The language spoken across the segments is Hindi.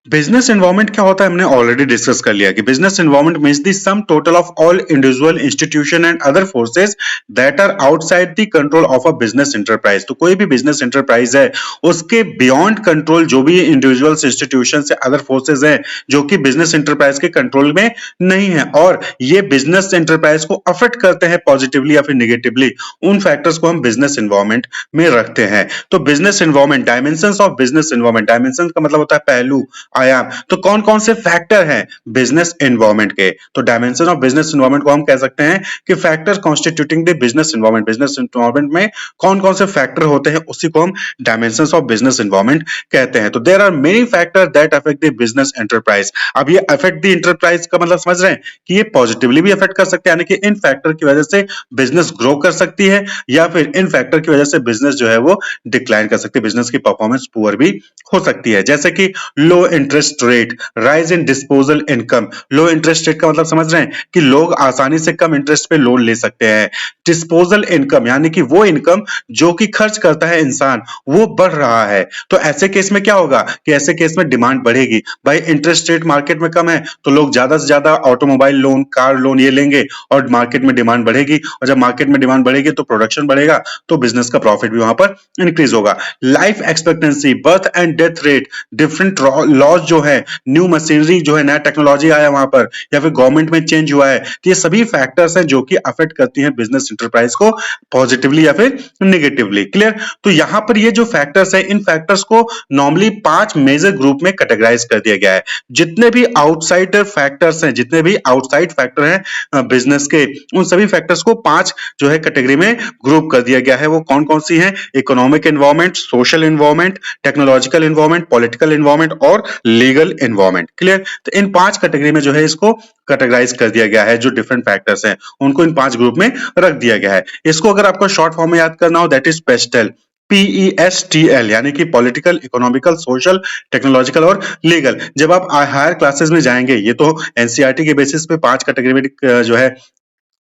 बिजनेस एनवायरनमेंट क्या होता है हमने ऑलरेडी डिस्कस कर लिया कि business environment means the sum total of all individual institution and other forces that are outside the control of a business enterprise. तो कोई भी बिजनेस एंटरप्राइज है उसके बियॉन्ड कंट्रोल जो भी इंडिविजुअल्स इंस्टीट्यूशन से अदर फोर्सेस हैं जो कि बिजनेस एंटरप्राइज के कंट्रोल में नहीं है और ये बिजनेस एंटरप्राइज को अफेक्ट करते हैं पॉजिटिवली या फिर निगेटिवली, उन फैक्टर्स को हम बिजनेस एनवायरनमेंट में रखते हैं। तो business environment, dimensions of business environment, dimension का मतलब होता है पहलू, आयाम। तो कौन कौन से फैक्टर हैं बिजनेस एनवायरनमेंट के? तो डायमेंशन ऑफ बिजनेस एनवायरनमेंट को हम कह सकते हैं कि factors constituting the business environment. Business environment में कौन कौन से फैक्टर होते हैं उसी को हम डायमेंशंस ऑफ बिजनेस एनवायरनमेंट कहते हैं। तो there are many factor that affect the business enterprise. अब ये अफेक्ट द एंटरप्राइज का मतलब समझ रहे हैं कि ये पॉजिटिवली भी अफेक्ट कर सकते हैं, यानी कि इन फैक्टर की वजह से बिजनेस ग्रो कर सकती है, या फिर इन फैक्टर की वजह से बिजनेस जो है वो डिक्लाइन कर सकती है, बिजनेस की परफॉर्मेंस पुअर भी हो सकती है। जैसे कि लो interest rate, rise in disposal income. Low interest rate का मतलब समझ रहे हैं कि लोग आसानी से कम इंटरेस्ट पे लोन ले सकते हैं। डिस्पोजल इनकम यानी कि वो इनकम जो कि खर्च करता है इंसान वो बढ़ रहा है। तो ऐसे केस में क्या होगा कि ऐसे केस में डिमांड बढ़ेगी। भाई इंटरेस्ट रेट मार्केट में कम है तो लोग ज्यादा से ज्यादा ऑटोमोबाइल लोन, कार लोन ये लेंगे और मार्केट में डिमांड बढ़ेगी, और जब मार्केट में डिमांड बढ़ेगी तो प्रोडक्शन बढ़ेगा, तो बिजनेस का प्रॉफिट भी वहां पर इंक्रीज होगा। Life expectancy, birth and death rate, different laws जो है, न्यू मशीनरी जो है, नया टेक्नोलॉजी आया वहां पर, या फिर गवर्नमेंट में चेंज हुआ है, तो ये सभी फैक्टर्स हैं जो कि अफेक्ट करती हैं बिजनेस इंटरप्राइज को पॉजिटिवली या फिर निगेटिवली। क्लियर? तो यहां पर ये जो फैक्टर्स है इन फैक्टर्स को नॉर्मली 5 मेजर ग्रुप में कैटेगराइज कर दिया गया है। जितने भी आउटसाइडर फैक्टर्स हैं, जितने भी आउटसाइड फैक्टर हैं बिजनेस के, उन सभी फैक्टर्स को 5 जो है कैटेगरी में ग्रुप कर दिया गया है। वो कौन कौन सी है? Economic environment, social environment, technological environment, political environment और लीगल एनवायरमेंट। क्लियर? तो इन 5 कैटेगरी में जो है इसको कैटेगराइज कर दिया गया है। जो डिफरेंट फैक्टर्स हैं उनको इन 5 ग्रुप में रख दिया गया है। इसको अगर आपको शॉर्ट फॉर्म में याद करना हो, दैट इज पेस्टल, PESTL, यानी कि पॉलिटिकल, इकोनॉमिकल, सोशल, टेक्नोलॉजिकल और लीगल। जब आप हायर क्लासेस में जाएंगे, ये तो एनसीईआरटी के बेसिस पे 5 कैटेगरी में जो है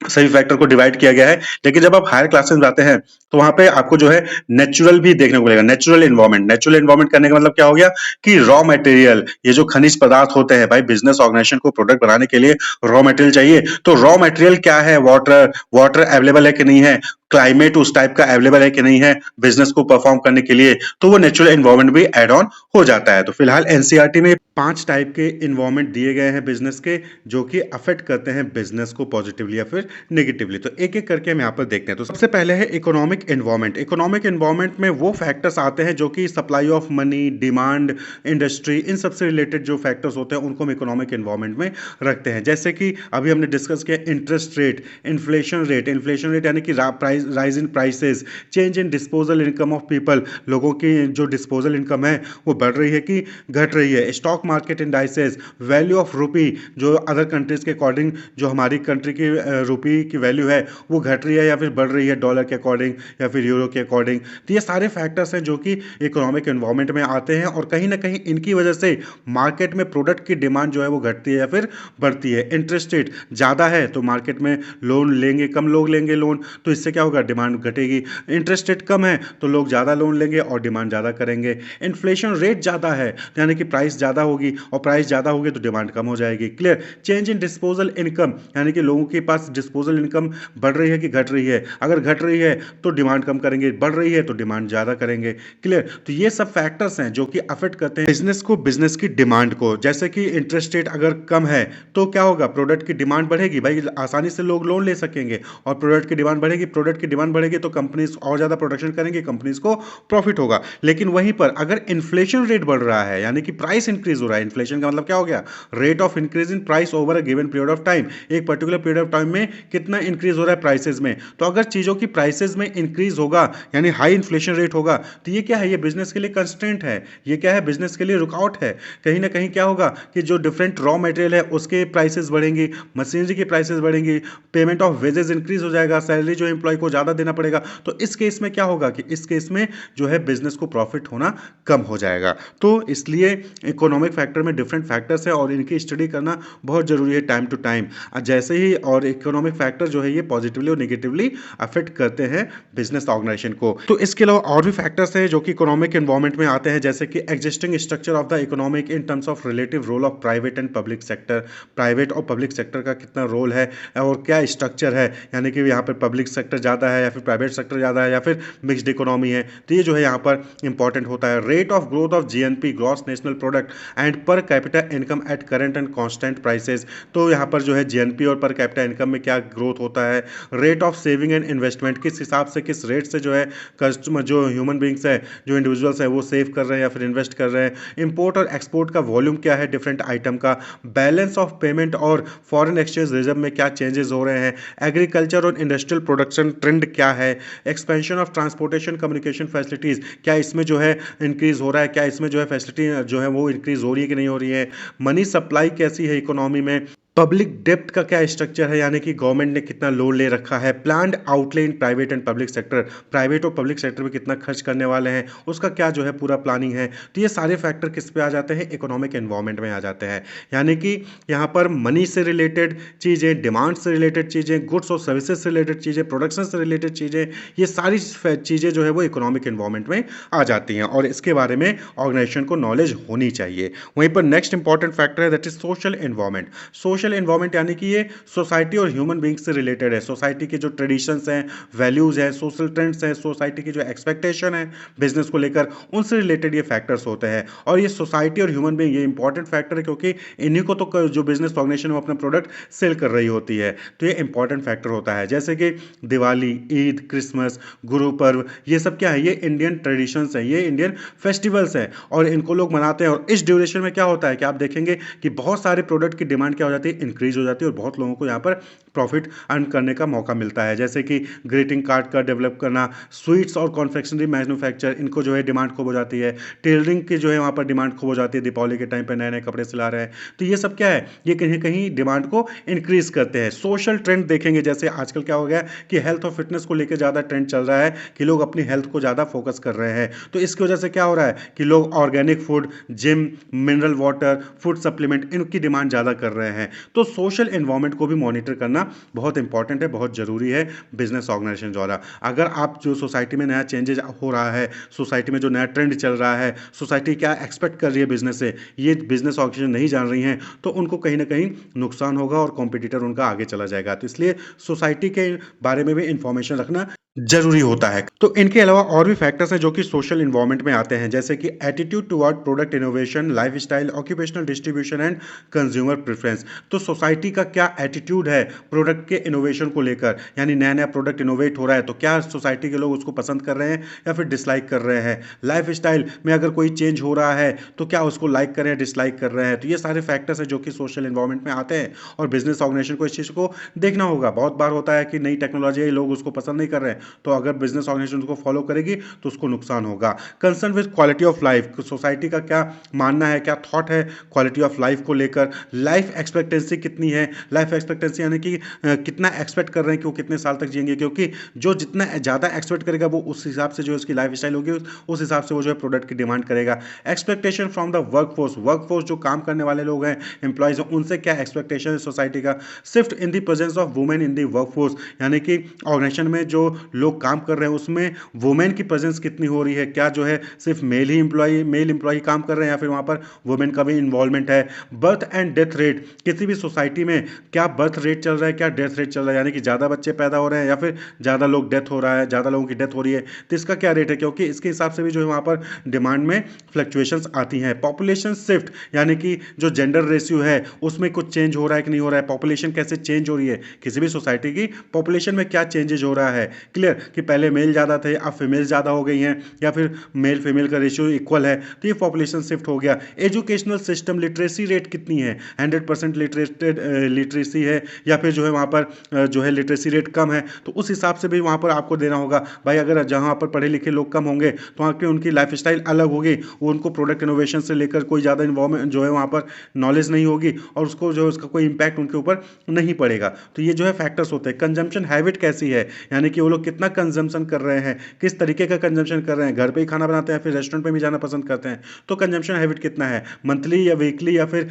सभी फैक्टर को डिवाइड किया गया है, लेकिन जब आप हायर क्लासेस में जाते हैं तो वहां पे आपको जो है नेचुरल भी देखने को मिलेगा। नेचुरल एनवायरनमेंट, नेचुरल एनवायरनमेंट करने का मतलब क्या हो गया कि रॉ मटेरियल, ये जो खनिज पदार्थ होते हैं, भाई बिजनेस ऑर्गेनाइजेशन को प्रोडक्ट बनाने के लिए रॉ मटेरियल चाहिए, तो रॉ मटेरियल क्या है? वाटर, वाटर अवेलेबल है कि नहीं है, क्लाइमेट उस टाइप का अवेलेबल है कि नहीं है बिजनेस को परफॉर्म करने के लिए, तो वो नेचुरल एनवायरनमेंट भी एड ऑन हो जाता है। तो फिलहाल एनसीईआरटी में 5 टाइप के एनवायरनमेंट दिए गए हैं बिजनेस के, जो कि अफेक्ट करते हैं बिजनेस को पॉजिटिवली या फिर नेगेटिवली। तो एक एक करके हम यहाँ पर देखते हैं। तो सबसे पहले है इकोनॉमिक एनवायरनमेंट। इकोनॉमिक एनवायरनमेंट में वो फैक्टर्स आते हैं जो कि supply of money, demand, industry, इन सबसे रिलेटेड जो फैक्टर्स होते हैं उनको हम इकोनॉमिक एनवायरनमेंट में रखते हैं। जैसे कि अभी हमने डिस्कस किया interest rate, inflation rate. Inflation rate यानी कि rise in prices, change in disposal income of people, लोगों की जो डिस्पोजल इनकम है वो बढ़ रही है कि घट रही है। Stock market indices, value of rupee, जो अदर कंट्रीज के अकॉर्डिंग जो हमारी कंट्री की रुपी की वैल्यू है वो घट रही है या फिर बढ़ रही है डॉलर के अकॉर्डिंग या फिर यूरो के अकॉर्डिंग। तो ये सारे फैक्टर्स हैं जो कि इकोनॉमिक एनवायरनमेंट में आते हैं, और कहीं ना कहीं इनकी वजह से मार्केट में प्रोडक्ट की डिमांड जो है वो घटती है या फिर बढ़ती है। इंटरेस्ट रेट ज़्यादा है तो मार्केट में लोन लेंगे, कम लोग लेंगे लोन, तो इससे क्या होगा? डिमांड घटेगी। इंटरेस्ट रेट कम है तो लोग ज़्यादा लोन लेंगे और डिमांड ज़्यादा करेंगे। इन्फ्लेशन रेट ज़्यादा है यानी कि प्राइस ज़्यादा होगी, और प्राइस ज़्यादा होगी तो डिमांड कम हो जाएगी। Clear? Change in disposal income यानी कि लोगों के पास डिस्पोजल इनकम बढ़ रही है कि घट रही है। अगर घट रही है तो डिमांड कम करेंगे, बढ़ रही है तो डिमांड ज़्यादा करेंगे। क्लियर? तो ये सब फैक्टर्स हैं जो कि अफेक्ट करते हैं बिजनेस को, बिजनेस की डिमांड को। जैसे कि इंटरेस्ट रेट अगर कम है तो क्या होगा? प्रोडक्ट की डिमांड बढ़ेगी, भाई आसानी से लोग लोन ले सकेंगे, और प्रोडक्ट की डिमांड बढ़ेगी। प्रोडक्ट की डिमांड बढ़ेगी तो कंपनीज और ज़्यादा प्रोडक्शन करेंगे, कंपनीज को प्रॉफिट होगा। लेकिन वहीं पर अगर इन्फ्लेशन रेट बढ़ रहा है यानी कि प्राइस इंक्रीज हो रहा है, इन्फ्लेशन का मतलब क्या हो गया? Rate of increase in price over a given period of time, एक पर्टिकुलर पीरियड ऑफ टाइम में कितना इंक्रीज हो रहा है प्राइसेस में। तो अगर चीज़ों की प्राइसेस में इंक्रीज होगा यानी हाई इन्फ्लेशन रेट होगा, तो ये क्या है? ये बिजनेस के लिए कंस्ट्रेंट है, ये क्या है? बिजनेस के लिए रुकावट है। कहीं ना कहीं क्या होगा कि जो डिफरेंट रॉ मटेरियल है उसके प्राइसेस बढ़ेंगी, मशीनरी की प्राइसेस बढ़ेंगी, पेमेंट ऑफ वेजेस इंक्रीज हो जाएगा, सैलरी जो एम्प्लॉय को ज़्यादा देना पड़ेगा। तो इस केस में क्या होगा कि इस केस में जो है बिजनेस को प्रॉफिट होना कम हो जाएगा। तो इसलिए इकोनॉमिक इकोनॉमिक फैक्टर में डिफरेंट फैक्टर्स है और इनकी स्टडी करना बहुत ज़रूरी है टाइम टू टाइम। जैसे ही और इकोनॉमिक फैक्टर जो है ये पॉजिटिवली और नेगेटिवली अफेक्ट करते हैं बिजनेस ऑर्गेनाइजेशन को। तो इसके अलावा और भी फैक्टर्स हैं जो कि इकोनॉमिक एनवायरनमेंट में आते हैं, जैसे कि existing structure of the economic in terms of relative role of private and public sector. Private और पब्लिक सेक्टर का कितना रोल है और क्या स्ट्रक्चर है, यानी कि यहाँ पर पब्लिक सेक्टर ज़्यादा है या फिर प्राइवेट सेक्टर ज़्यादा है या फिर मिक्स्ड इकोनॉमी है। तो ये जो है यहाँ पर इंपॉर्टेंट होता है। Rate of growth of GNP, gross national product and per capita income at current and constant prices. तो यहाँ पर जो है जीएनपी और पर कैपिटा इनकम में क्या ग्रोथ होता है। Rate of saving and investment, किस हिसाब से किस रेट से जो है कस्टमर जो ह्यूमन बींग्स है जो इंडिविजुअल्स है वो सेव कर रहे हैं या फिर इन्वेस्ट कर रहे हैं। इंपोर्ट और एक्सपोर्ट का वॉल्यूम क्या है डिफरेंट आइटम का। बैलेंस ऑफ पेमेंट और फॉरेन एक्सचेंज रिजर्व में क्या चेंजेस हो रहे हैं। एग्रीकल्चर और इंडस्ट्रियल प्रोडक्शन ट्रेंड क्या है। Expansion of transportation communication facilities, क्या इसमें जो है इंक्रीज हो रहा है, क्या इसमें जो है फैसिलिटी जो है वो इंक्रीज हो रही है कि नहीं हो रही है। मनी सप्लाई कैसी है इकोनॉमी में। पब्लिक डेप्ट का क्या स्ट्रक्चर है, यानी कि गवर्नमेंट ने कितना लोन ले रखा है। Planned outlay in private and public sector, private और पब्लिक सेक्टर में कितना खर्च करने वाले हैं, उसका क्या जो है पूरा प्लानिंग है। तो ये सारे फैक्टर किस पे आ जाते हैं, इकोनॉमिक एनवायरनमेंट में आ जाते हैं। यानी कि यहाँ पर मनी से रिलेटेड चीज़ें, डिमांड से रिलेटेड चीज़ें, गुड्स और सर्विसेज से रिलेटेड चीज़ें, प्रोडक्शन से रिलेटेड चीज़ें, ये सारी चीज़ें जो है वो इकोनॉमिक एनवायरनमेंट में आ जाती हैं और इसके बारे में ऑर्गेनाइजेशन को नॉलेज होनी चाहिए। वहीं पर नेक्स्ट इंपॉर्टेंट फैक्टर है that is social environment. Social environment यानी कि ये सोसाइटी और ह्यूमन बींग्स से रिलेटेड है। सोसाइटी के जो ट्रेडिशंस हैं, वैल्यूज़ हैं, सोशल ट्रेंड्स हैं, सोसाइटी की जो एक्सपेक्टेशन है बिजनेस को लेकर, उनसे रिलेटेड ये फैक्टर्स होते हैं। और ये सोसाइटी और ह्यूमन बींग ये इंपॉर्टेंट फैक्टर है क्योंकि इन्हीं को तो जो बिजनेस ऑर्गेनाइजेशन वो अपना प्रोडक्ट सेल कर रही होती है। तो ये इंपॉर्टेंट फैक्टर होता है। जैसे कि दिवाली, ईद, क्रिसमस, गुरु पर्व, ये सब क्या है, ये इंडियन ट्रेडिशंस हैं, ये इंडियन फेस्टिवल्स हैं और इनको लोग मनाते हैं। और इस ड्यूरेशन में क्या होता है कि आप देखेंगे कि बहुत सारे प्रोडक्ट की डिमांड क्या हो जाती है, इंक्रीज हो जाती है और बहुत लोगों को यहाँ पर प्रॉफिट अर्न करने का मौका मिलता है। जैसे कि ग्रीटिंग कार्ड का डेवलप करना, स्वीट्स और कॉन्फेक्शनरी मैन्युफैक्चर, इनको जो है डिमांड खूब हो जाती है। टेलरिंग की जो है वहाँ पर डिमांड खूब हो जाती है, दीपावली के टाइम पे नए नए कपड़े सिला रहे हैं। तो ये सब क्या है, ये कहीं कहीं डिमांड को इंक्रीज करते हैं। सोशल ट्रेंड देखेंगे, जैसे आजकल क्या हो गया कि हेल्थ और फिटनेस को लेकर ज़्यादा ट्रेंड चल रहा है कि लोग अपनी हेल्थ को ज़्यादा फोकस कर रहे हैं। तो इसकी वजह से क्या हो रहा है कि लोग organic food, gym, mineral water, food supplement, इनकी डिमांड ज़्यादा कर रहे हैं। तो सोशल एनवायरनमेंट को भी मॉनिटर करना बहुत इंपॉर्टेंट है, बहुत ज़रूरी है बिजनेस ऑर्गेनाइजेशन द्वारा। अगर आप जो सोसाइटी में नया चेंजेस हो रहा है, सोसाइटी में जो नया ट्रेंड चल रहा है, सोसाइटी क्या एक्सपेक्ट कर रही है बिजनेस से, ये बिजनेस ऑर्गेनाइजेशन नहीं जान रही हैं, तो उनको कहीं ना कहीं नुकसान होगा और कॉम्पिटिटर उनका आगे चला जाएगा। तो इसलिए सोसाइटी के बारे में भी इंफॉर्मेशन रखना जरूरी होता है। तो इनके अलावा और भी फैक्टर्स हैं जो कि सोशल इन्वायरमेंट में आते हैं, जैसे कि attitude toward product innovation, lifestyle, occupational distribution and consumer preference. तो सोसाइटी का क्या एटीट्यूड है प्रोडक्ट के इनोवेशन को लेकर, यानी नया नया प्रोडक्ट इनोवेट हो रहा है तो क्या सोसाइटी के लोग उसको पसंद कर रहे हैं या फिर डिसलाइक कर रहे हैं। लाइफस्टाइल में अगर कोई चेंज हो रहा है तो क्या उसको लाइक कर रहे हैं, डिसलाइक कर रहे हैं। तो ये सारे फैक्टर्स हैं जो कि सोशल इन्वायरमेंट में आते हैं और बिजनेस ऑर्गेनाइजेशन को इस चीज़ को देखना होगा। बहुत बार होता है कि नई टेक्नोलॉजी है, लोग उसको पसंद नहीं कर रहे हैं, तो अगर बिजनेस ऑर्गेनाइजेशन उसको फॉलो करेगी तो उसको नुकसान होगा। Concern with quality of life, society का क्या मानना है, क्या थॉट है क्वालिटी ऑफ लाइफ को लेकर। लाइफ एक्सपेक्टेंसी कितनी है, लाइफ एक्सपेक्टेंसी यानी कि कितना एक्सपेक्ट कर रहे हैं कि वो कितने साल तक जिएंगे, क्योंकि जो जितना ज़्यादा एक्सपेक्ट करेगा वो उस हिसाब से जो उसकी लाइफ स्टाइल होगी उस हिसाब से वो जो है प्रोडक्ट की डिमांड करेगा। एक्सपेक्टेशन फ्रॉम द वर्कफोर्स जो काम करने वाले लोग हैं, एम्प्लॉयज़ हैं, उनसे क्या एक्सपेक्टेशन है सोसाइटी का। Shift in the presence of women in the workforce, यानी कि ऑर्गेनाइजेशन में जो लोग काम कर रहे हैं उसमें वुमेन की प्रेजेंस कितनी हो रही है, क्या जो है सिर्फ मेल एम्प्लॉय काम कर रहे हैं या फिर वहाँ पर वुमेन का भी इन्वॉल्वमेंट है। बर्थ एंड डेथ रेट, किसी भी सोसाइटी में क्या बर्थ रेट चल रहा है, क्या डेथ रेट चल रहा है, यानी कि ज़्यादा बच्चे पैदा हो रहे हैं या फिर ज़्यादा लोग डेथ हो रहा है, ज़्यादा लोगों की डेथ हो रही है, तो इसका क्या रेट है, क्योंकि इसके हिसाब से भी जो है वहाँ पर डिमांड में फ्लक्चुएशंस आती हैं। पॉपुलेशन शिफ्ट, यानी कि जो जेंडर रेशियो है उसमें कुछ चेंज हो रहा है कि नहीं हो रहा है, पॉपुलेशन कैसे चेंज हो रही है, किसी भी सोसाइटी की पॉपुलेशन में क्या चेंजेज हो रहा है। क्लियर कि पहले मेल ज़्यादा थे, अब फीमेल ज़्यादा हो गई हैं, या फिर मेल फीमेल का रेशियो इक्वल है, तो ये पॉपुलेशन शिफ्ट हो गया। एजुकेशनल सिस्टम, लिटरेसी रेट कितनी है, 100% लिटरेसी है या फिर जो है वहाँ पर जो है लिटरेसी रेट कम है, तो उस हिसाब से भी वहाँ पर आपको देना होगा। भाई अगर जहाँ पर पढ़े लिखे लोग कम होंगे तो वहाँ की उनकी लाइफ स्टाइल अलग होगी, वो उनको प्रोडक्ट इनोवेशन से लेकर कोई ज़्यादा इन्वॉल्वमेंट जो है वहाँ पर नॉलेज नहीं होगी और उसको जो उसका कोई इम्पैक्ट उनके ऊपर नहीं पड़ेगा। तो ये जो है फैक्टर्स होते हैं। कंजम्पशन हैबिट कैसी है, यानी कि वो लोग कितना कंजम्पशन कर रहे हैं, किस तरीके का कंजम्पशन कर रहे हैं, घर पे ही खाना बनाते हैं फिर रेस्टोरेंट पे भी जाना पसंद करते हैं, तो कंजम्पशन हैबिट कितना है, मंथली या वीकली या फिर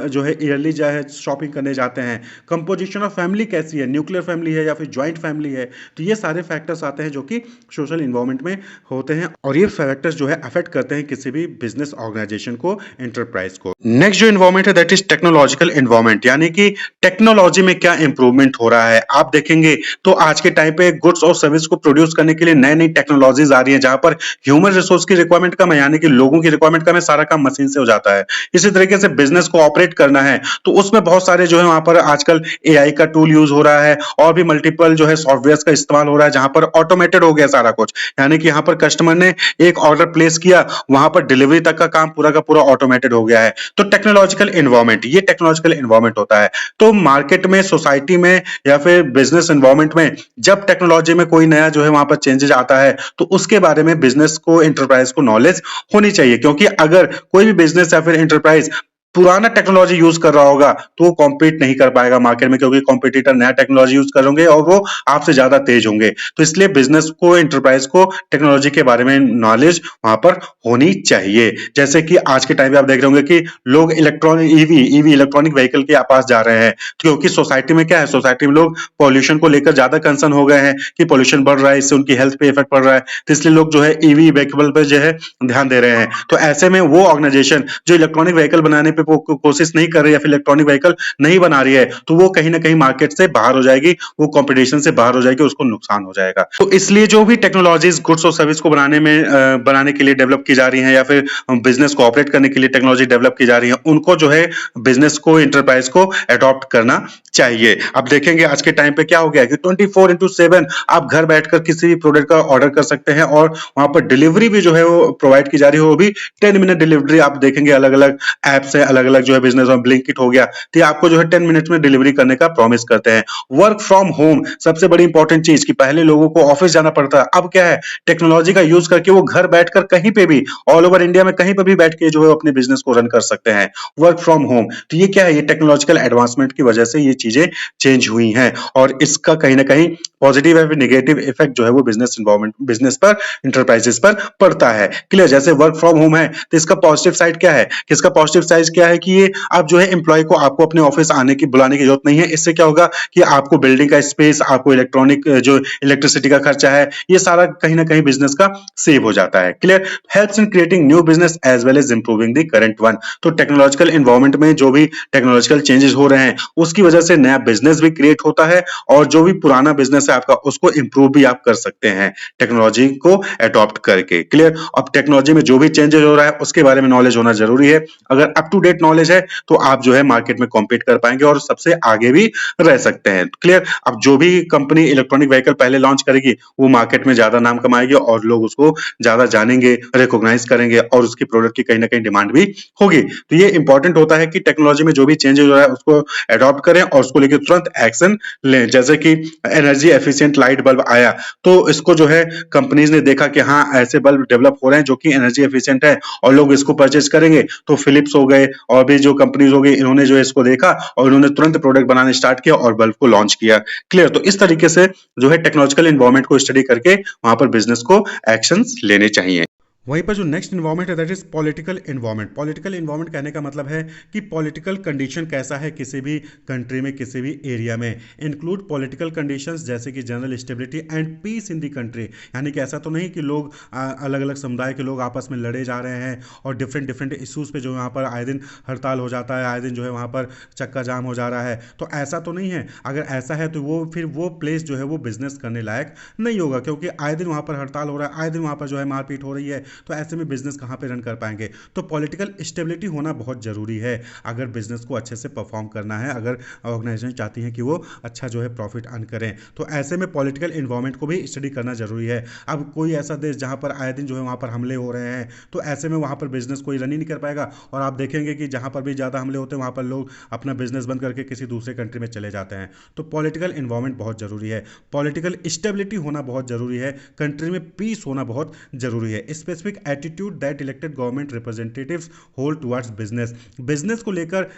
जो है ईयरली जो है शॉपिंग करने जाते हैं, कंपोजिशन ऑफ फैमिली कैसी है, न्यूक्लियर फैमिली है या फिर ज्वाइंट फैमिली है। तो ये सारे फैक्टर्स आते हैं जो कि सोशल इन्वायरमेंट में होते हैं और ये फैक्टर्स जो है अफेक्ट करते हैं किसी भी बिजनेस ऑर्गेनाइजेशन को, एंटरप्राइज को। नेक्स्ट जो इन्वायरमेंट है दैट इज टेक्नोलॉजिकल इन्वायरमेंट, यानी कि टेक्नोलॉजी में क्या इंप्रूवमेंट हो रहा है। आप देखेंगे तो आज के टाइम पे गुड्स और सर्विस को प्रोड्यूस करने के लिए नई नई टेक्नोलॉजीज आ रही है जहां पर ह्यूमन रिसोर्स की रिक्वायरमेंट कम है, यानी कि लोगों की रिक्वायरमेंट कम है, सारा काम मशीन से हो जाता है। इसी तरीके से बिजनेस को ऑपरेट करना है तो उसमें बहुत सारे जो है वहां पर आजकल एआई का टूल यूज हो रहा है और भी मल्टीपल जो है सॉफ्टवेयर का इस्तेमाल हो रहा है जहां पर ऑटोमेटेड हो गया सारा कुछ, यानी कि यहाँ पर कस्टमर ने एक ऑर्डर प्लेस किया, वहां पर डिलीवरी तक का काम पूरा का पूरा ऑटोमेटेड हो गया है। तो टेक्नोलॉजिकल इन्वायरमेंट, ये टेक्नोलॉजिकल इन्वायरमेंट होता है। तो मार्केट में, सोसाइटी में या फिर बिजनेस इन्वायरमेंट में जब टेक्नोलॉजी में कोई नया जो है वहां पर चेंजेस आता है तो उसके बारे में बिजनेस को, एंटरप्राइज को नॉलेज होनी चाहिए, क्योंकि अगर कोई भी बिजनेस या फिर एंटरप्राइज पुराना टेक्नोलॉजी यूज कर रहा होगा तो वो कॉम्पीट नहीं कर पाएगा मार्केट में, क्योंकि कॉम्पिटिटर नया टेक्नोलॉजी यूज करेंगे और वो आपसे ज्यादा तेज होंगे। तो इसलिए बिजनेस को, एंटरप्राइज को टेक्नोलॉजी के बारे में नॉलेज वहां पर होनी चाहिए। जैसे कि आज के टाइम पे आप देख रहे होंगे कि लोग इलेक्ट्रॉनिक ईवी इलेक्ट्रॉनिक व्हीकल के पास जा रहे हैं, क्योंकि सोसाइटी में क्या है, सोसाइटी में लोग पॉल्यूशन को लेकर ज्यादा कंसर्न हो गए हैं कि पॉल्यूशन बढ़ रहा है, इससे उनकी हेल्थ पे इफेक्ट पड़ रहा है, तो इसलिए लोग जो है ईवी व्हीकल पे जो है ध्यान दे रहे हैं। तो ऐसे में वो ऑर्गेनाइजेशन जो इलेक्ट्रॉनिक व्हीकल बनाने पे कोशिश नहीं कर रही है, फिर इलेक्ट्रॉनिक व्हीकल नहीं बना रही है, तो वो कहीं ना कहीं मार्केट से बाहर हो जाएगी, वो कंपटीशन से बाहर हो जाएगी, उसको नुकसान हो जाएगा। तो इसलिए जो भी टेक्नोलॉजीज गुड्स और सर्विस को बनाने के लिए डेवलप की जा रही है या फिर बिजनेस को ऑपरेट करने के लिए टेक्नोलॉजी डेवलप की जा रही है, उनको जो है बिजनेस को, एंटरप्राइज को अडॉप्ट करना चाहिए। अब देखेंगे आज के टाइम पे क्या हो गया कि 24/7 आप घर बैठकर किसी भी प्रोडक्ट का ऑर्डर कर सकते हैं और वहां पर डिलीवरी भी जो है वो प्रोवाइड की जा रही है, वो भी 10 मिनट डिलीवरी। आप देखेंगे अलग अलग ऐप से, अलग अलग जो है बिजनेस में, ब्लिंकिट हो गया, तो ये आपको जो है 10 मिनट्स में डिलीवरी करने का प्रॉमिस करते हैं। वर्क फ्रॉम होम, सबसे बड़ी इंपॉर्टेंट चीज कि पहले लोगों को ऑफिस जाना पड़ता है, अब क्या है, टेक्नोलॉजी का यूज करके वो घर बैठकर कहीं पे भी, ऑल ओवर इंडिया में कहीं पे भी बैठ के जो है अपने बिजनेस को रन कर सकते हैं, वर्क फ्रॉम होम। तो ये क्या है, ये टेक्नोलॉजिकल एडवांसमेंट की वजह से ये चीजें चेंज हुई हैं और इसका कहीं ना कहीं पॉजिटिव या फिर नेगेटिव इफेक्ट जो है वो बिजनेस इन्वायरमेंट, बिजनेस पर, इंटरप्राइजेस पर पड़ता है। क्लियर। जैसे वर्क फ्रॉम होम है तो इसका पॉजिटिव साइड क्या है, कि इसका पॉजिटिव साइड क्या है कि ये आप जो है एम्प्लॉय को, आपको अपने ऑफिस आने की, बुलाने की जरूरत नहीं है। इससे क्या होगा कि आपको बिल्डिंग का स्पेस, आपको इलेक्ट्रॉनिक जो इलेक्ट्रिसिटी का खर्चा है, ये सारा कहीं ना कहीं बिजनेस का सेव हो जाता है। Clear. Helps in creating new business as well as improving the current one. तो टेक्नोलॉजिकल इन्वायरमेंट में जो भी टेक्नोलॉजिकल चेंजेस हो रहे हैं उसकी वजह से नया बिजनेस भी क्रिएट होता है और जो भी पुराना बिजनेस है आपका उसको इंप्रूव भी आप कर सकते हैं टेक्नोलॉजी को अडॉप्ट करके। क्लियर। अब टेक्नोलॉजी में जो भी चेंजेस हो रहा है उसके बारे में नॉलेज होना जरूरी है। अगर अप टू डेट नॉलेज है तो आप जो है मार्केट में कॉम्पीट कर पाएंगे और सबसे आगे भी रह सकते हैं। क्लियर। अब जो भी कंपनी इलेक्ट्रॉनिक व्हीकल पहले लॉन्च करेगी वो मार्केट में ज्यादा नाम कमाएगी और लोग उसको ज्यादा जानेंगे, रिकॉग्नाइज करेंगे और उसकी प्रोडक्ट की कहीं ना कहीं डिमांड भी होगी। तो ये इंपॉर्टेंट होता है कि टेक्नोलॉजी में जो भी चेंजेस हो रहा है उसको अडॉप्ट करें और उसको लेकर तुरंत एक्शन लें। जैसे कि एनर्जी एफिशिएंट लाइट बल्ब आया तो इसको जो है कंपनीज ने देखा कि हाँ ऐसे बल्ब डेवलप हो रहे हैं जो कि एनर्जी एफिशिएंट है और लोग इसको परचेज करेंगे, तो फिलिप्स हो गए और भी जो कंपनीज हो गई, इन्होंने जो है इसको देखा और इन्होंने तुरंत प्रोडक्ट बनाने स्टार्ट किया और बल्ब को लॉन्च किया। क्लियर। तो इस तरीके से जो है टेक्नोलॉजिकल एनवायरनमेंट को स्टडी करके वहां पर बिजनेस को एक्शंस लेने चाहिए। वहीं पर जो नेक्स्ट इन्वायरमेंट है that is political environment. Political environment कहने का मतलब है कि पॉलिटिकल कंडीशन कैसा है किसी भी कंट्री में, किसी भी एरिया में। इंक्लूड पॉलिटिकल कंडीशंस जैसे कि general stability and peace in the country, यानी कि ऐसा तो नहीं कि लोग अलग अलग समुदाय के लोग आपस में लड़े जा रहे हैं और डिफरेंट डिफरेंट इशूज़ पे जो यहाँ पर आए दिन हड़ताल हो जाता है, आए दिन जो है वहाँ पर चक्का जाम हो जा रहा है, तो ऐसा तो नहीं है। अगर ऐसा है तो वो फिर वो प्लेस जो है वो बिजनेस करने लायक नहीं होगा, क्योंकि आए दिन वहाँ पर हड़ताल हो रहा है, आए दिन वहाँ पर जो है मारपीट हो रही है, तो ऐसे में बिजनेस कहां पे रन कर पाएंगे। तो पॉलिटिकल स्टेबिलिटी होना बहुत जरूरी है अगर बिजनेस को अच्छे से परफॉर्म करना है, अगर ऑर्गेनाइजेशन चाहती है कि वो अच्छा जो है प्रॉफिट अर्न करें, तो ऐसे में पॉलिटिकल इन्वायरमेंट को भी स्टडी करना जरूरी है। अब कोई ऐसा देश जहां पर आए दिन जो है वहां पर हमले हो रहे हैं, तो ऐसे में वहां पर बिजनेस कोई रन ही नहीं कर पाएगा और आप देखेंगे कि जहां पर भी ज्यादा हमले होते हैं वहां पर लोग अपना बिजनेस बंद करके किसी दूसरे कंट्री में चले जाते हैं। तो पॉलिटिकल इन्वायरमेंट बहुत जरूरी है, पॉलिटिकल स्टेबिलिटी होना बहुत जरूरी है, कंट्री में पीस होना बहुत जरूरी है। Specific specific attitude that elected government representatives hold towards business. Business को लेकर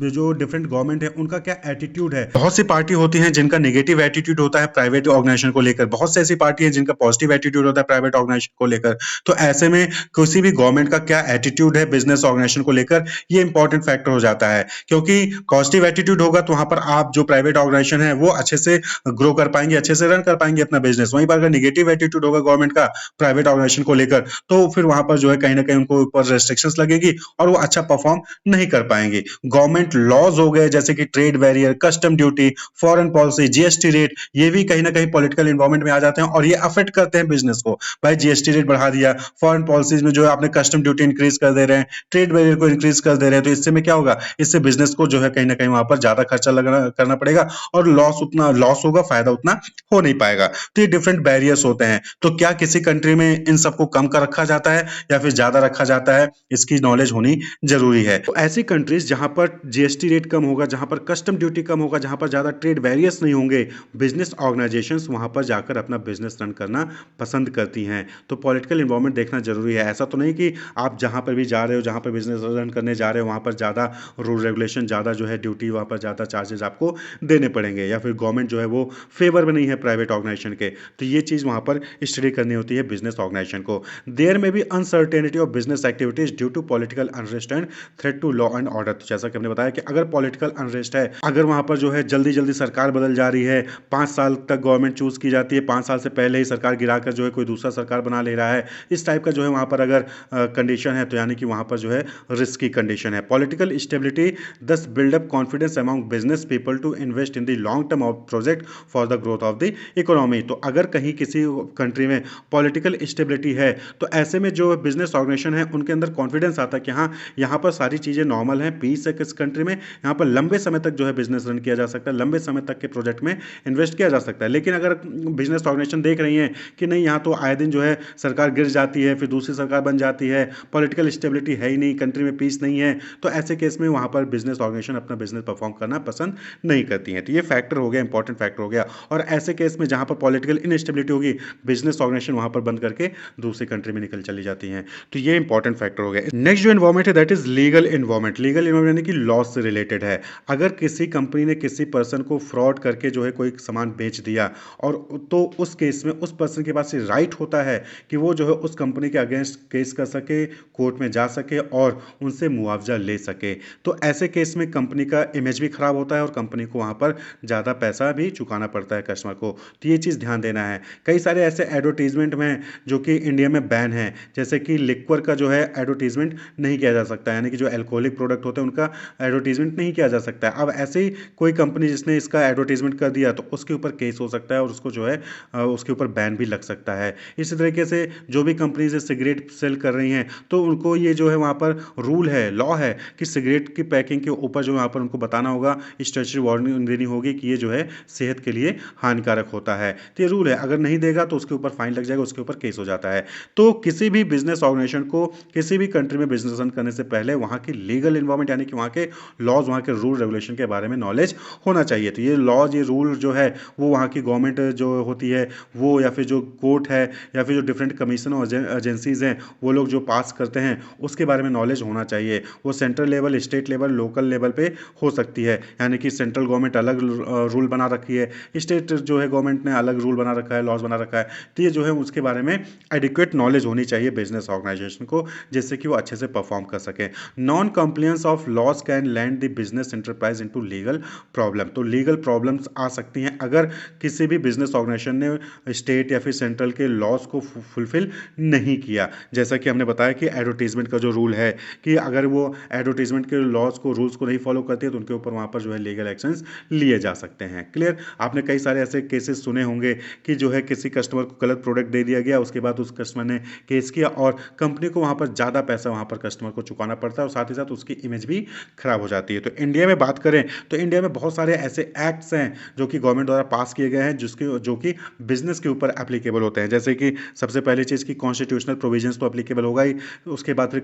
जो डिफरेंट गवर्नमेंट है उनका क्या एटीट्यूड है। बहुत सी पार्टी होती हैं जिनका नेगेटिव एटीट्यूड होता है प्राइवेट ऑर्गेनाइजेशन को लेकर, बहुत सी ऐसी पार्टी है जिनका पॉजिटिव एटीट्यूड होता है प्राइवेट ऑर्गेनाइजेशन को लेकर। तो ऐसे में किसी भी गवर्नमेंट का क्या एटीट्यूड है बिजनेस ऑर्गेनाइजेशन को लेकर, ये इंपॉर्टेंट फैक्टर हो जाता है। क्योंकि पॉजिटिव एटीट्यूड होगा तो वहां पर आप जो प्राइवेट ऑर्गेनाइजेशन है वो अच्छे से ग्रो कर पाएंगे, अच्छे से रन कर पाएंगे अपना बिजनेस। वहीं पर अगर नेगेटिव एटीट्यूड होगा गवर्नमेंट का प्राइवेट ऑर्गेनाइजेशन को लेकर, तो फिर वहां पर जो है कहीं ना कहीं उनको ऊपर रेस्ट्रिक्शंस लगेगी और वो अच्छा परफॉर्म नहीं कर पाएंगे। गवर्नमेंट लॉज हो गए जैसे कि trade barrier, custom duty, foreign policy, GST rate, ये भी कहीं ना कहीं पॉलिटिकल इन्वायरमेंट में आ जाते हैं और ये अफेक्ट करते हैं बिजनेस को। भाई जीएसटी रेट बढ़ा दिया, फॉरेन पॉलिसीज में जो है आपने कस्टम ड्यूटी इंक्रीज कर दे रहे हैं, ट्रेड बैरियर को इंक्रीज कर दे रहे हैं, तो इससे में क्या होगा, इससे बिजनेस को जो है कहीं ना कहीं वहां पर ज्यादा खर्चा लगना करना पड़ेगा और लॉस होगा, फायदा उतना हो नहीं पाएगा। तो ये डिफरेंट बैरियर्स होते हैं। तो क्या किसी कंट्री में इन सबको कम कर रखा जाता है या फिर ज्यादा रखा जाता है, इसकी नॉलेज होनी जरूरी है। तो ऐसी कंट्रीज जहां पर जीएसटी रेट कम होगा, जहां पर कस्टम ड्यूटी कम होगा, जहां पर ज्यादा ट्रेड बैरियर्स नहीं होंगे, बिजनेस ऑर्गेनाइजेशंस वहां पर जाकर अपना बिजनेस रन करना पसंद करती हैं। तो पॉलिटिकल इन्वायरमेंट देखना जरूरी है। ऐसा तो नहीं कि आप जहां पर भी जा रहे हो, जहां पर बिजनेस रन करने जा रहे हो, वहां पर ज्यादा रूल रेगुलेशन, ज्यादा जो है ड्यूटी, वहां पर ज्यादा चार्जेस आपको देने पड़ेंगे, या फिर गवर्नमेंट जो है वो फेवर में नहीं है प्राइवेट ऑर्गेनाइजेशन के। तो ये चीज वहां पर स्टडी करनी होती है बिजनेस ऑर्गेनाइजेशन को। देयर में भी uncertainty of business activities due to political unrest and threat to law and order. तो जैसा कि हमने बताया कि अगर पॉलिटिकल अनरेस्ट है, अगर वहां पर जो है जल्दी जल्दी सरकार बदल जा रही है, 5 साल तक गवर्नमेंट चूज की जाती है, 5 साल से पहले ही सरकार गिराकर जो है कोई दूसरा सरकार बना ले रहा है, इस टाइप का जो है वहां पर अगर कंडीशन है, तो यानी कि वहां पर जो है रिस्क की कंडीशन है। Political stability thus build up confidence among business people to invest in the long term of project for the growth of the economy. तो अगर कहीं किसी कंट्री में पॉलिटिकल स्टेबिलिटी है, तो ऐसे में जो बिजनेस ऑर्गेनाइजेशन है उनके अंदर कॉन्फिडेंस आता है कि हाँ, यहाँ पर सारी चीज़ें नॉर्मल हैं, पीस है किस कंट्री में, यहाँ पर लंबे समय तक जो है बिजनेस रन किया जा सकता है, लंबे समय तक के प्रोजेक्ट में इन्वेस्ट किया जा सकता है। लेकिन अगर बिजनेस ऑर्गेनाइजेशन देख रही है कि नहीं, यहाँ तो आए दिन जो है सरकार गिर जाती है, फिर दूसरी सरकार बन जाती है, पॉलिटिकल स्टेबिलिटी है ही नहीं, कंट्री में पीस नहीं है, तो ऐसे केस में वहाँ पर बिजनेस ऑर्गेनाइजेशन अपना बिजनेस परफॉर्म करना पसंद नहीं करती है। तो ये फैक्टर हो गया, इंपॉर्टेंट फैक्टर हो गया। और ऐसे केस में जहाँ पर पॉलिटिकल इनस्टेबिलिटी होगी, बिजनेस ऑर्गेनाइजेशन वहाँ पर बंद करके दूसरी कंट्री में निकल चली जाती हैं। तो ये इंपॉर्टेंट फैक्टर हो गया। नेक्स्ट जो इन्वायरमेंट है that is legal environment. Legal environment यानी कि लॉ से रिलेटेड है। अगर किसी कंपनी ने किसी पर्सन को फ्रॉड करके जो है कोई सामान बेच दिया, और तो उस केस में उस पर्सन के पास राइट होता है कि वो जो है उस कंपनी के अगेंस्ट केस कर सके, कोर्ट में जा सके और उनसे मुआवजा ले सके। तो ऐसे केस में कंपनी का इमेज भी खराब होता है और कंपनी को वहां पर ज़्यादा पैसा भी चुकाना पड़ता है कस्टमर को। तो ये चीज़ ध्यान देना है। कई सारे ऐसे एडवर्टीजमेंट में जो कि इंडिया में बैन है, जैसे कि लिक्वर का जो है एडवर्टीजमेंट नहीं किया जा सकता, यानी कि जो एल्कोहलिक प्रोडक्ट होते हैं उनका एडवर्टीजमेंट नहीं किया जा सकता है। अब ऐसे ही कोई कंपनी जिसने इसका एडवर्टीजमेंट कर दिया तो उसके ऊपर केस हो सकता है और उसको जो है उसके ऊपर बैन भी लग सकता है। इसी तरीके से जो भी कंपनीज सिगरेट सेल कर रही हैं, तो उनको ये जो है वहाँ पर रूल है, लॉ है कि सिगरेट की पैकिंग के ऊपर जो वहाँ पर उनको बताना होगा, स्ट्रेचरी वार्निंग देनी होगी कि ये जो है सेहत के लिए हानिकारक होता है। तो ये रूल है, अगर नहीं देगा तो उसके ऊपर फाइन लग जाएगा, उसके ऊपर केस हो जाता है। तो किसी भी बिजनेस ऑर्गेनाइजेशन को किसी भी कंट्री में बिजनेस रन करने से पहले वहाँ की लीगल इन्वायरमेंट यानी कि वहाँ के लॉज, वहाँ के रूल रेगुलेशन के बारे में नॉलेज होना चाहिए। तो ये लॉज, ये रूल जो है वो वहाँ की गवर्नमेंट जो होती है वो, या फिर जो कोर्ट है, या फिर जो डिफरेंट कमीशन और एजेंसीज हैं वो लोग जो पास करते हैं, उसके बारे में नॉलेज होना चाहिए। वो central level, state level, local level पे हो सकती है, यानी कि सेंट्रल गवर्नमेंट अलग रूल बना रखी है, स्टेट जो है गवर्नमेंट ने अलग रूल बना रखा है, लॉज बना रखा है। तो ये जो है उसके बारे में एडिक्वेट नॉलेज होनी चाहिए बिजनेस ऑर्गेनाइजेशन को, जिससे कि वो अच्छे से परफॉर्म कर सके। Non compliance of laws can land the business enterprise into legal problem. तो लीगल प्रॉब्लम्स आ सकती हैं अगर किसी भी बिजनेस ऑर्गेनाइजेशन ने स्टेट या फिर सेंट्रल के लॉज को फुलफिल नहीं किया। जैसा कि हमने बताया कि एडवर्टीजमेंट का जो रूल है कि अगर वो एडवर्टीजमेंट के लॉज को, रूल्स को नहीं फॉलो करती है तो उनके ऊपर वहाँ पर जो है लीगल एक्शंस लिए जा सकते हैं। क्लियर? आपने कई सारे ऐसे केसेस सुने होंगे कि जो है किसी कस्टमर को गलत प्रोडक्ट दे दिया गया, उसके बाद उस कस्टमर ने केस किया और कंपनी को वहाँ पर ज़्यादा पैसा वहाँ पर कस्टमर को चुकाना पड़ता है और साथ ही साथ उसकी इमेज भी खराब हो जाती है। तो इंडिया में बात करें तो इंडिया में बहुत सारे ऐसे एक्ट्स हैं जो कि गवर्नमेंट द्वारा पास किए गए हैं जो कि बिजनेस के ऊपर एप्लीकेबल होते हैं। जैसे कि सबसे पहली चीज़ की कॉन्स्टिट्यूशनल प्रोविजंस तो एप्लीकेबल होगा ही, उसके बाद फिर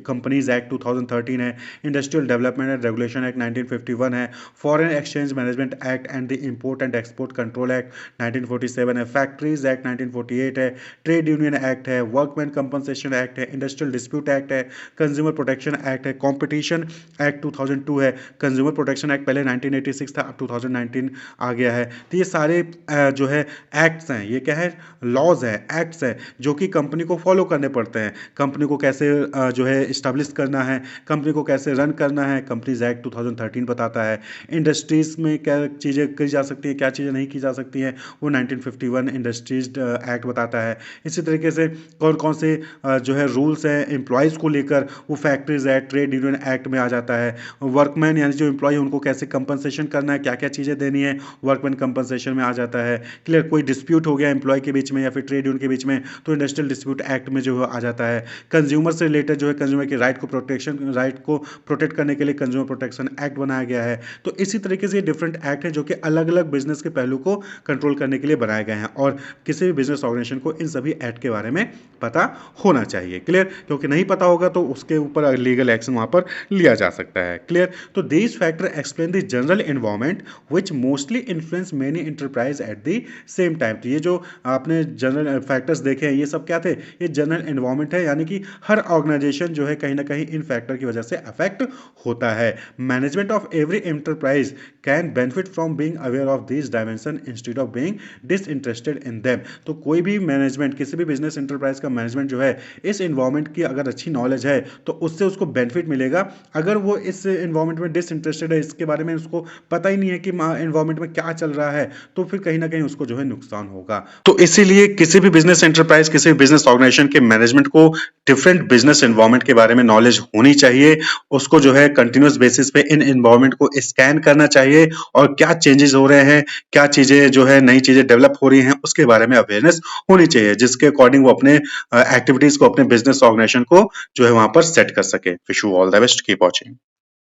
कंपनीज एक्ट 2013 है, industrial development and regulation act 1951 है, foreign exchange management act and the import and export control act 1947 है, फैक्ट्रीज एक्ट 1948 है, ट्रेड यूनियन एक्ट है, वर्कमैन कंपनसेशन एक्ट है, इंडस्ट्रियल डिस्प्यूट एक्ट है, कंज्यूमर प्रोटेक्शन एक्ट है, कॉम्पिटिशन एक्ट 2002 है, कंज्यूमर प्रोटेक्शन एक्ट पहले 1986 था, अब 2019 आ गया है। तो ये सारे जो है एक्ट्स हैं, ये क्या है, लॉज है, एक्ट्स है, जो कि कंपनी को फॉलो करने पड़ते हैं। कंपनी को कैसे जो है इस्टेब्लिश करना है, कंपनी को कैसे रन करना है, कंपनीज एक्ट 2013 बताता है। इंडस्ट्रीज में क्या चीज़ें की जा सकती हैं, क्या चीज़ें नहीं की जा सकती हैं, वो 1951 इंडस्ट्रीज एक्ट बताता है। इसी तरीके से कौन कौन से जो है रूल्स हैं एम्प्लॉयज़ को लेकर, वो factories act, trade union act में आ जाता है। वर्कमैन यानी जो एम्प्लॉय है उनको कैसे कंपनसेशन करना है, क्या क्या चीज़ें देनी है, वर्कमैन कंपनसेशन में आ जाता है। क्लियर, कोई डिस्प्यूट हो गया एम्प्लॉय के बीच में या फिर ट्रेड यूनियन के बीच में, तो इंडस्ट्रियल डिस्प्यूट एक्ट में जो है आ जाता है। कंज्यूमर से रिलेटेड जो है कंज्यूमर के राइट को प्रोटेक्ट करने के लिए कंज्यूमर प्रोटेक्शन एक्ट बनाया गया है। तो इसी तरीके से ये डिफरेंट एक्ट है जो कि अलग अलग बिजनेस के पहलू को कंट्रोल करने के लिए बनाए गए हैं, और किसी भी बिजनेस ऑर्गेनाइजेशन को इन सभी एक्ट के बारे में पता होना चाहिए। क्लियर, क्योंकि नहीं पता होगा तो उसके ऊपर लीगल एक्शन वहां पर लिया जा सकता है। क्लियर, तो these factor explain the general environment which mostly influence many enterprise at the same time. तो ये जो आपने जनरल फैक्टर्स देखे हैं, ये सब क्या थे, ये जनरल एनवायरमेंट है, यानी कि हर ऑर्गेनाइजेशन जो है कहीं ना कहीं इन फैक्टर की वजह से अफेक्ट होता है। Management of every enterprise can benefit from being aware of this dimension instead of being disinterested in them. तो कोई भी मैनेजमेंट, किसी भी बिजनेस एंटरप्राइज का मैनेजमेंट जो है, इस इन्वायरमेंट की अगर अच्छी नॉलेज है तो उससे उसको बेनिफिट मिलेगा। अगर वो इस इन्वायरमेंट में डिसइंटरेस्टेड है, इसके बारे में उसको पता ही नहीं है कि इन्वायरमेंट में क्या चल रहा है, तो फिर कहीं ना कहीं उसको जो है नुकसान होगा। तो इसीलिए किसी भी बिजनेस एंटरप्राइज, किसी भी बिजनेस ऑर्गेनाइजेशन के मैनेजमेंट को डिफरेंट बिजनेस एनवायरमेंट के बारे में नॉलेज होनी चाहिए। उसको जो है कंटिन्यूस बेसिस पे इन एनवायरमेंट को स्कैन करना चाहिए, और क्या चेंजेस हो रहे हैं, क्या चीजें जो है नई चीजें डेवलप हो रही हैं, उसके बारे में अवेयरनेस होनी चाहिए, जिसके अकॉर्डिंग वो अपने एक्टिविटीज को, अपने बिजनेस ऑर्गेनाइजेशन को जो है वहां पर सेट कर सके। Wish you all the best, keep watching.